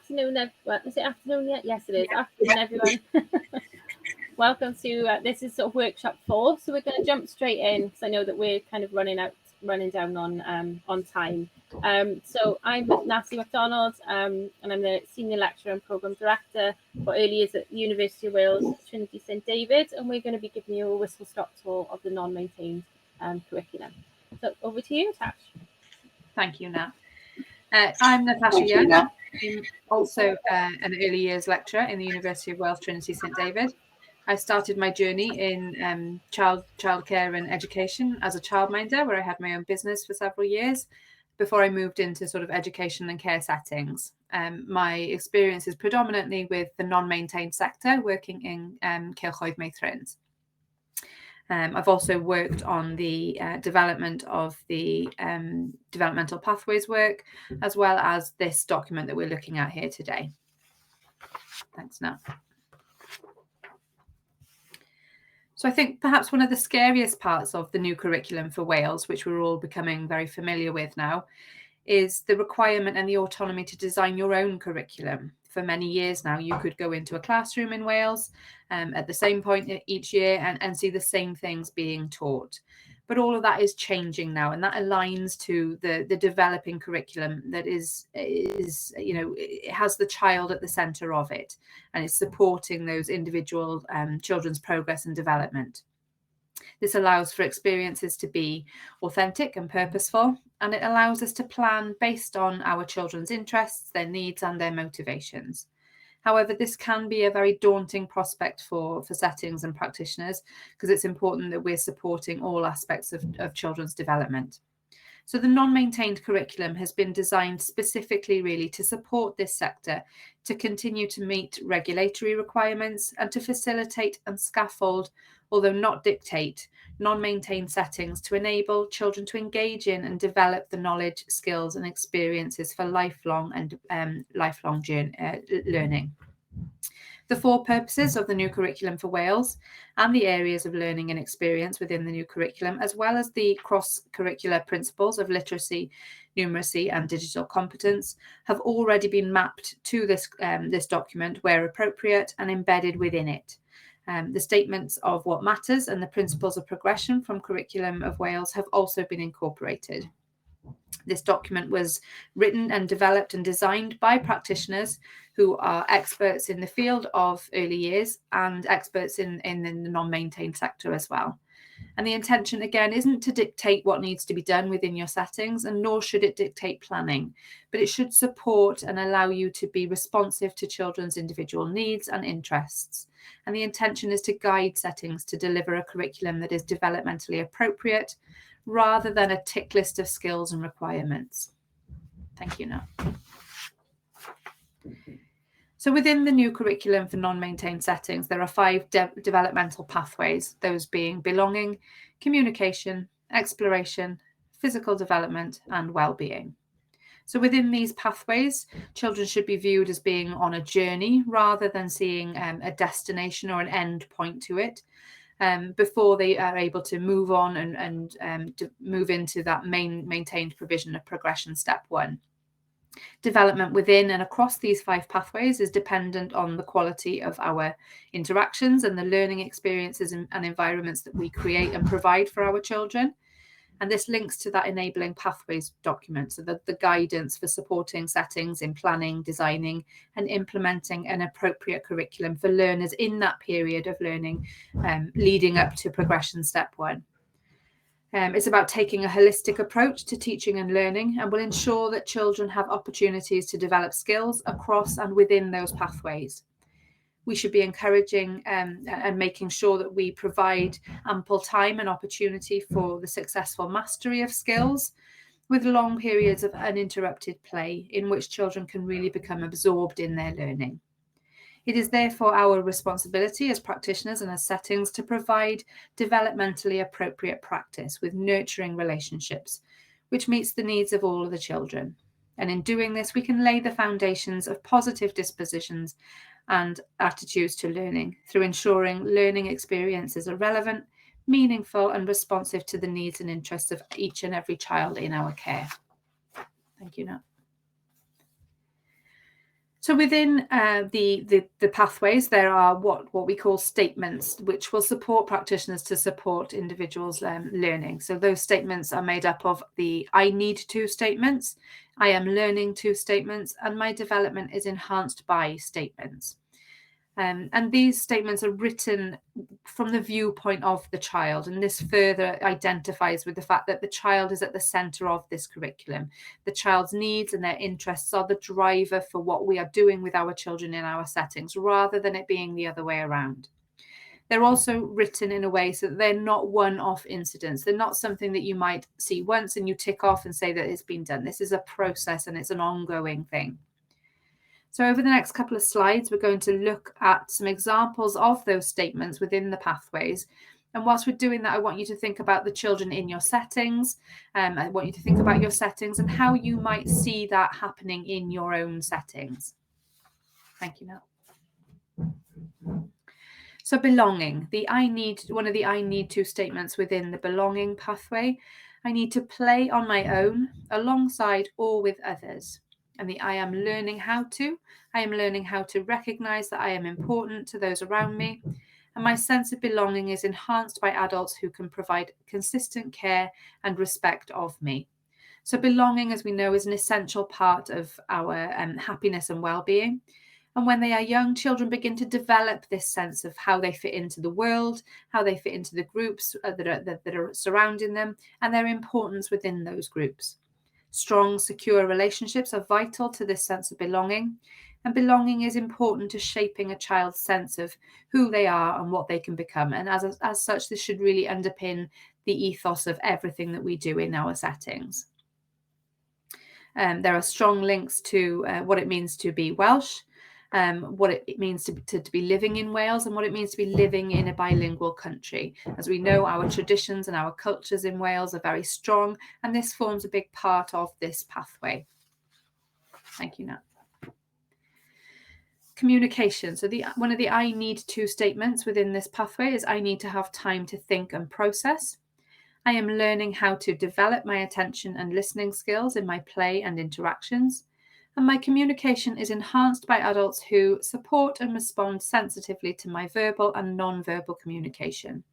afternoon, is it afternoon yet? Yes, it is. Afternoon, everyone. Welcome to this is sort of workshop 4. So we're going to jump straight in because I know that we're kind of running down on time. So I'm Natalie MacDonald, and I'm the Senior Lecturer and Programme Director for Early Years at the University of Wales, Trinity St David, and we're going to be giving you a whistle-stop tour of the non-maintained curriculum. So over to you, Tash. Thank you, Nat. I'm Natasha Young. I'm also an early years lecturer in the University of Wales, Trinity St David. I started my journey in childcare and education as a childminder, where I had my own business for several years before I moved into sort of education and care settings. My experience is predominantly with the non-maintained sector, working in Cylchoedd Meithrin. I've also worked on the development of the developmental pathways work, as well as this document that we're looking at here today. Thanks, Nat. So I think perhaps one of the scariest parts of the new curriculum for Wales, which we're all becoming very familiar with now, is the requirement and the autonomy to design your own curriculum. For many years now, you could go into a classroom in Wales at the same point each year and see the same things being taught. But all of that is changing now, and that aligns to the developing curriculum that is it has the child at the centre of it, and it's supporting those individual children's progress and development. This allows for experiences to be authentic and purposeful, and it allows us to plan based on our children's interests, their needs and their motivations. However, this can be a very daunting prospect for settings and practitioners, because it's important that we're supporting all aspects of children's development. So the non-maintained curriculum has been designed specifically really to support this sector, to continue to meet regulatory requirements and to facilitate and scaffold, although not dictate, non-maintained settings to enable children to engage in and develop the knowledge, skills and experiences for lifelong learning. The 4 purposes of the new curriculum for Wales and the areas of learning and experience within the new curriculum, as well as the cross-curricular principles of literacy, numeracy and digital competence, have already been mapped to this document where appropriate and embedded within it. The statements of what matters and the principles of progression from Curriculum of Wales have also been incorporated. This document was written and developed and designed by practitioners who are experts in the field of early years and experts in the non-maintained sector as well. And the intention, again, isn't to dictate what needs to be done within your settings, and nor should it dictate planning, but it should support and allow you to be responsive to children's individual needs and interests. And the intention is to guide settings to deliver a curriculum that is developmentally appropriate, rather than a tick list of skills and requirements. Thank you, Nat. So within the new curriculum for non-maintained settings, there are 5 developmental pathways, those being belonging, communication, exploration, physical development, and well-being. So within these pathways, children should be viewed as being on a journey rather than seeing a destination or an end point to it, before they are able to move on and move into that maintained provision of progression step 1. Development within and across these 5 pathways is dependent on the quality of our interactions and the learning experiences and environments that we create and provide for our children. And this links to that enabling pathways document, so the guidance for supporting settings in planning, designing and implementing an appropriate curriculum for learners in that period of learning leading up to progression step 1. It's about taking a holistic approach to teaching and learning, and will ensure that children have opportunities to develop skills across and within those pathways. We should be encouraging and making sure that we provide ample time and opportunity for the successful mastery of skills, with long periods of uninterrupted play in which children can really become absorbed in their learning. It is therefore our responsibility as practitioners and as settings to provide developmentally appropriate practice with nurturing relationships, which meets the needs of all of the children. And in doing this, we can lay the foundations of positive dispositions and attitudes to learning through ensuring learning experiences are relevant, meaningful and responsive to the needs and interests of each and every child in our care. Thank you, Nat. So within the pathways, there are what we call statements, which will support practitioners to support individuals' learning. So those statements are made up of the I need to statements, I am learning to statements, and my development is enhanced by statements. And these statements are written from the viewpoint of the child, and this further identifies with the fact that the child is at the centre of this curriculum. The child's needs and their interests are the driver for what we are doing with our children in our settings, rather than it being the other way around. They're also written in a way so that they're not one-off incidents. They're not something that you might see once and you tick off and say that it's been done. This is a process and it's an ongoing thing. So over the next couple of slides, we're going to look at some examples of those statements within the pathways. And whilst we're doing that, I want you to think about the children in your settings. I want you to think about your settings and how you might see that happening in your own settings. Thank you, Nat. So belonging, one of the I need to statements within the belonging pathway. I need to play on my own, alongside or with others. And the I am learning how to. I am learning how to recognise that I am important to those around me. And my sense of belonging is enhanced by adults who can provide consistent care and respect of me. So belonging, as we know, is an essential part of our happiness and well-being. And when they are young, children begin to develop this sense of how they fit into the world, how they fit into the groups that are surrounding them, and their importance within those groups. Strong, secure relationships are vital to this sense of belonging, and belonging is important to shaping a child's sense of who they are and what they can become. And as such, this should really underpin the ethos of everything that we do in our settings. There are strong links to what it means to be Welsh, what it means to be living in Wales, and what it means to be living in a bilingual country. As we know, our traditions and our cultures in Wales are very strong, and this forms a big part of this pathway. Thank you, Nat. Communication. So one of the I need to statements within this pathway is I need to have time to think and process. I am learning how to develop my attention and listening skills in my play and interactions. And my communication is enhanced by adults who support and respond sensitively to my verbal and non-verbal communication.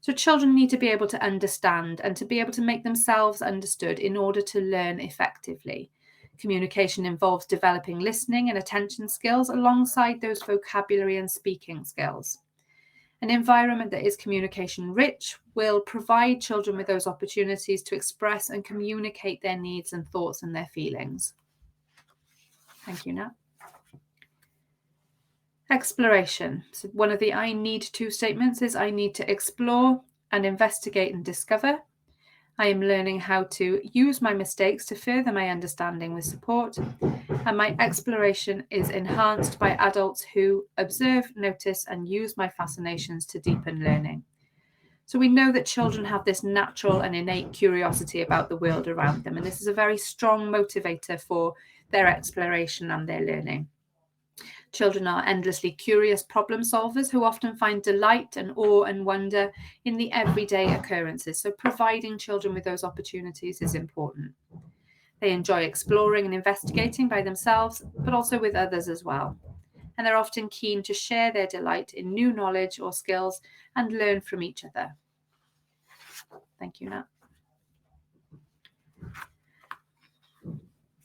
So children need to be able to understand and to be able to make themselves understood in order to learn effectively. Communication involves developing listening and attention skills alongside those vocabulary and speaking skills. An environment that is communication rich will provide children with those opportunities to express and communicate their needs and thoughts and their feelings. Thank you, Nat. Exploration. So one of the I need to statements is I need to explore and investigate and discover. I am learning how to use my mistakes to further my understanding with support. And my exploration is enhanced by adults who observe, notice, and use my fascinations to deepen learning. So we know that children have this natural and innate curiosity about the world around them, and this is a very strong motivator for their exploration and their learning. Children are endlessly curious problem solvers who often find delight and awe and wonder in the everyday occurrences. So providing children with those opportunities is important. They enjoy exploring and investigating by themselves, but also with others as well. And they're often keen to share their delight in new knowledge or skills and learn from each other. Thank you, Nat.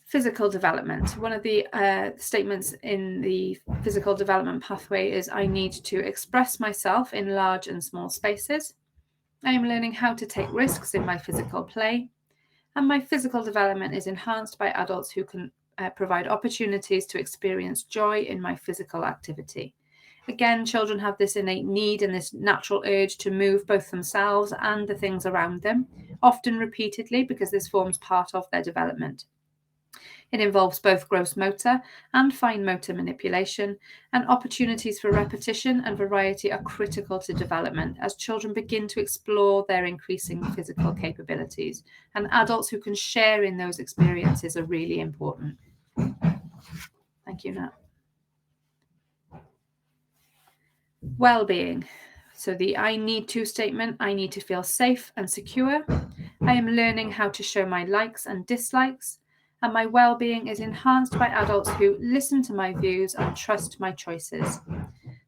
Physical development. One of the statements in the physical development pathway is I need to express myself in large and small spaces. I am learning how to take risks in my physical play. And my physical development is enhanced by adults who can provide opportunities to experience joy in my physical activity. Again, children have this innate need and this natural urge to move both themselves and the things around them, often repeatedly, because this forms part of their development. It involves both gross motor and fine motor manipulation, and opportunities for repetition and variety are critical to development as children begin to explore their increasing physical capabilities. And adults who can share in those experiences are really important. Thank you, Nat. Wellbeing. So the I need to statement, I need to feel safe and secure. I am learning how to show my likes and dislikes. and my well-being is enhanced by adults who listen to my views and trust my choices.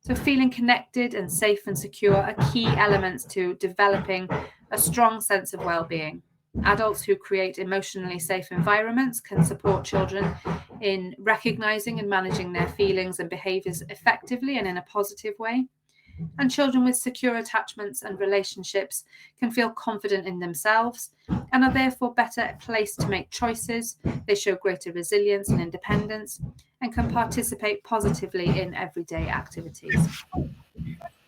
So feeling connected and safe and secure are key elements to developing a strong sense of well-being. Adults who create emotionally safe environments can support children in recognizing and managing their feelings and behaviors effectively and in a positive way. And children with secure attachments and relationships can feel confident in themselves and are therefore better placed to make choices. They show greater resilience and independence and can participate positively in everyday activities.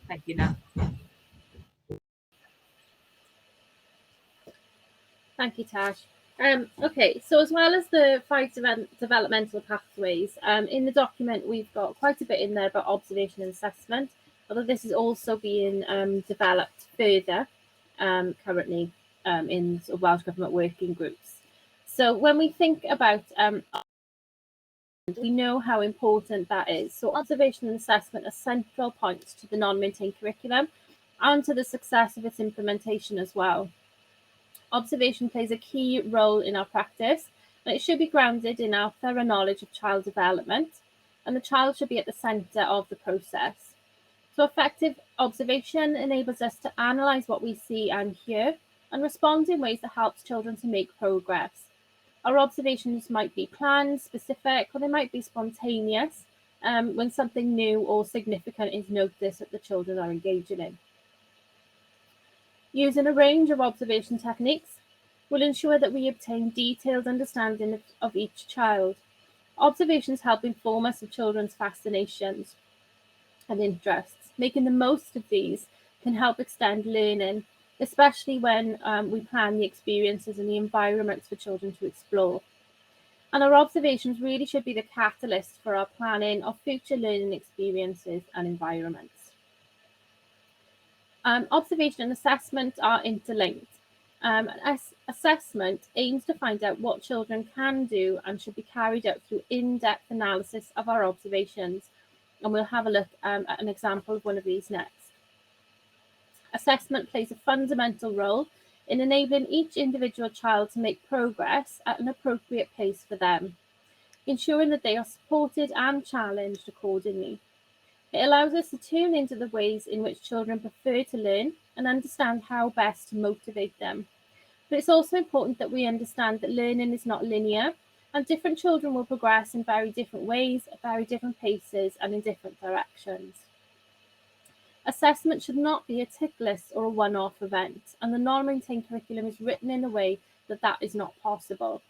Thank you, Nat. Thank you, Tash. Okay, so as well as the 5 developmental pathways, in the document we've got quite a bit in there about observation and assessment, although this is also being developed further currently in sort of Welsh Government working groups. So when we think about we know how important that is. So observation and assessment are central points to the non-maintained curriculum and to the success of its implementation as well. Observation plays a key role in our practice, and it should be grounded in our thorough knowledge of child development, and the child should be at the centre of the process. So effective observation enables us to analyse what we see and hear and respond in ways that helps children to make progress. Our observations might be planned, specific, or they might be spontaneous when something new or significant is noticed that the children are engaging in. Using a range of observation techniques will ensure that we obtain detailed understanding of each child. Observations help inform us of children's fascinations and interests. Making the most of these can help extend learning, especially when we plan the experiences and the environments for children to explore. And our observations really should be the catalyst for our planning of future learning experiences and environments. Observation and assessment are interlinked. Assessment aims to find out what children can do and should be carried out through in-depth analysis of our observations. And we'll have a look at an example of one of these next. Assessment plays a fundamental role in enabling each individual child to make progress at an appropriate pace for them, ensuring that they are supported and challenged accordingly. It allows us to tune into the ways in which children prefer to learn and understand how best to motivate them. But it's also important that we understand that learning is not linear, and different children will progress in very different ways, at very different paces, and in different directions. Assessment should not be a tick list or a one-off event, and the non-maintained curriculum is written in a way that that is not possible.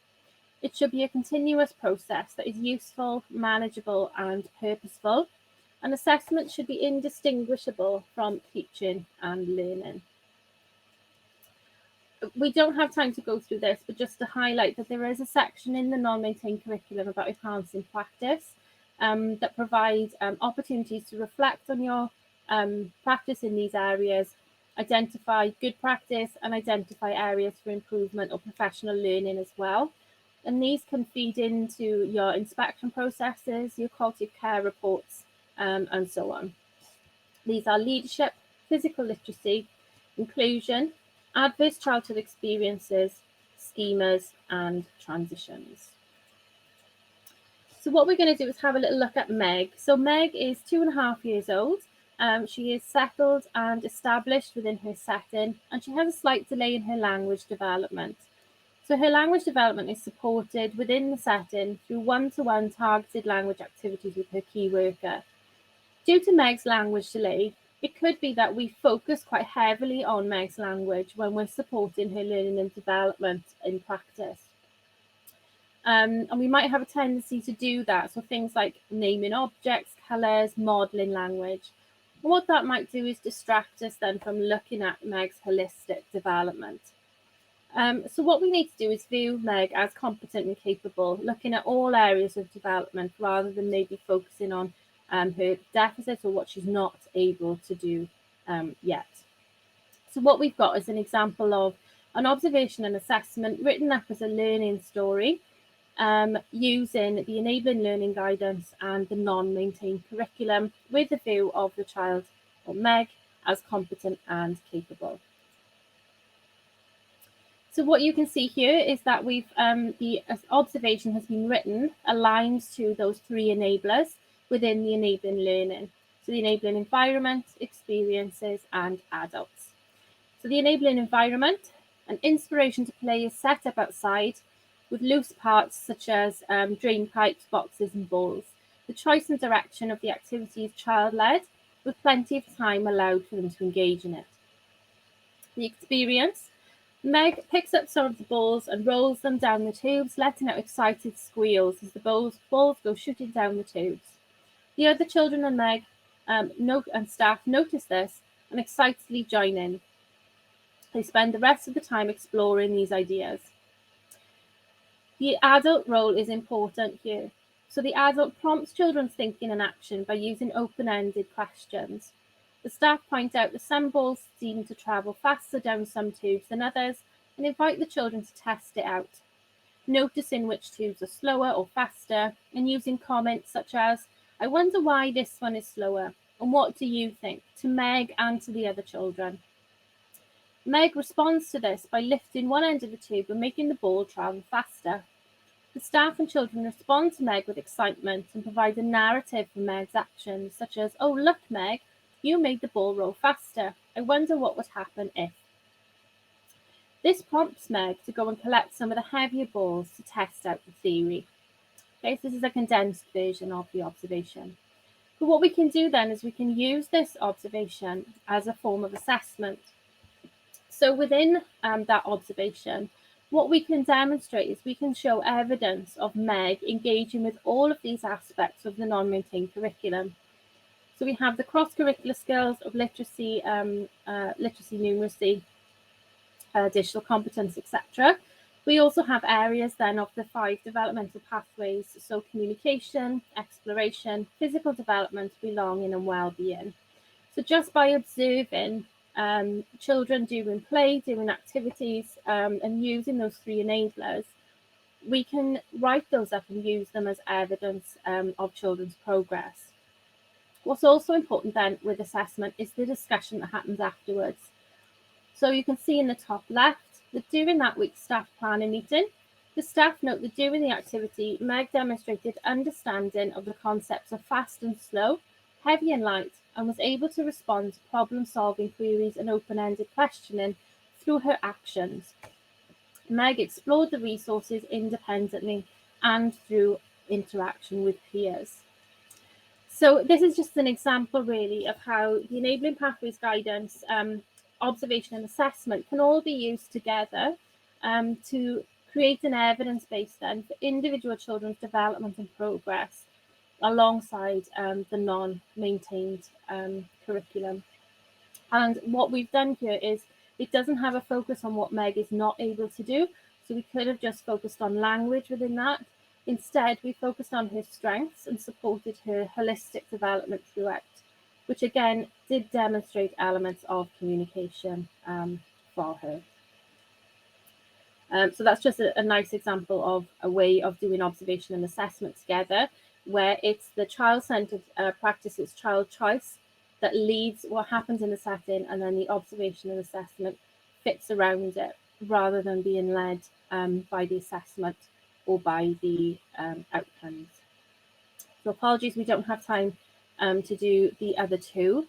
It should be a continuous process that is useful, manageable, and purposeful, and assessment should be indistinguishable from teaching and learning. We don't have time to go through this, but just to highlight that there is a section in the non-maintained curriculum about enhancing practice that provides opportunities to reflect on your practice in these areas, identify good practice, and identify areas for improvement or professional learning as well. And these can feed into your inspection processes, your quality of care reports, and so on. These are leadership, physical literacy, inclusion, adverse childhood experiences, schemas, and transitions. So what we're going to do is have a little look at Meg. So Meg is 2.5 years old. She is settled and established within her setting, and she has a slight delay in her language development. So her language development is supported within the setting through one-to-one targeted language activities with her key worker. Due to Meg's language delay, it could be that we focus quite heavily on Meg's language when we're supporting her learning and development in practice. And we might have a tendency to do that. So things like naming objects, colours, modelling language. And what that might do is distract us then from looking at Meg's holistic development. So what we need to do is view Meg as competent and capable, looking at all areas of development rather than maybe focusing on her deficits or what she's not able to do yet. So what we've got is an example of an observation and assessment written up as a learning story using the enabling learning guidance and the non-maintained curriculum with the view of the child or Meg as competent and capable. So what you can see here is that we've the observation has been written aligned to those 3 enablers within the enabling learning. So the enabling environment, experiences, and adults. So the enabling environment, an inspiration to play is set up outside with loose parts such as drain pipes, boxes, and balls. The choice and direction of the activity is child-led, with plenty of time allowed for them to engage in it. The experience, Meg picks up some of the balls and rolls them down the tubes, letting out excited squeals as the balls go shooting down the tubes. The other children and Meg and staff notice this and excitedly join in. They spend the rest of the time exploring these ideas. The adult role is important here. So the adult prompts children's thinking and action by using open-ended questions. The staff point out that some balls seem to travel faster down some tubes than others and invite the children to test it out, noticing which tubes are slower or faster and using comments such as, "I wonder why this one is slower," and "What do you think?" to Meg and to the other children. Meg responds to this by lifting one end of the tube and making the ball travel faster. The staff and children respond to Meg with excitement and provide a narrative for Meg's actions, such as, "Oh, look, Meg, you made the ball roll faster. I wonder what would happen if." This prompts Meg to go and collect some of the heavier balls to test out the theory. Okay, so this is a condensed version of the observation. But what we can do then is we can use this observation as a form of assessment. So within that observation, what we can demonstrate is we can show evidence of Meg engaging with all of these aspects of the non-maintained curriculum. So we have the cross-curricular skills of literacy, numeracy, digital competence, etc. We also have areas then of the 5 developmental pathways, so communication, exploration, physical development, belonging, and well-being. So just by observing children doing play, doing activities, and using those 3 enablers, we can write those up and use them as evidence of children's progress. What's also important then with assessment is the discussion that happens afterwards. So you can see in the top left that during that week's staff planning meeting, the staff note that during the activity, Meg demonstrated understanding of the concepts of fast and slow, heavy and light, and was able to respond to problem-solving queries and open-ended questioning through her actions. Meg explored the resources independently and through interaction with peers. So this is just an example really of how the Enabling Pathways guidance, observation and assessment can all be used together to create an evidence base then for individual children's development and progress alongside the non-maintained curriculum. And what we've done here is it doesn't have a focus on what Meg is not able to do. So we could have just focused on language within that. Instead, we focused on her strengths and supported her holistic development throughout, which again did demonstrate elements of communication for her. So that's just a nice example of a way of doing observation and assessment together, where it's the child-centered practice, it's child choice that leads what happens in the setting, and then the observation and assessment fits around it rather than being led by the assessment or by the outcomes. So apologies, we don't have time to do the other 2,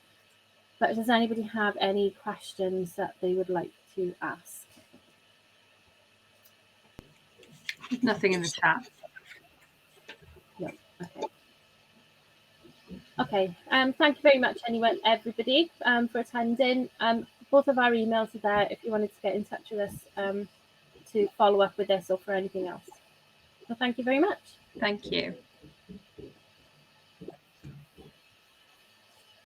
but does anybody have any questions that they would like to ask? Nothing in the chat. No. Okay. Thank you very much, anyway, everybody, for attending. Both of our emails are there if you wanted to get in touch with us to follow up with this or for anything else. So thank you very much. Thank you.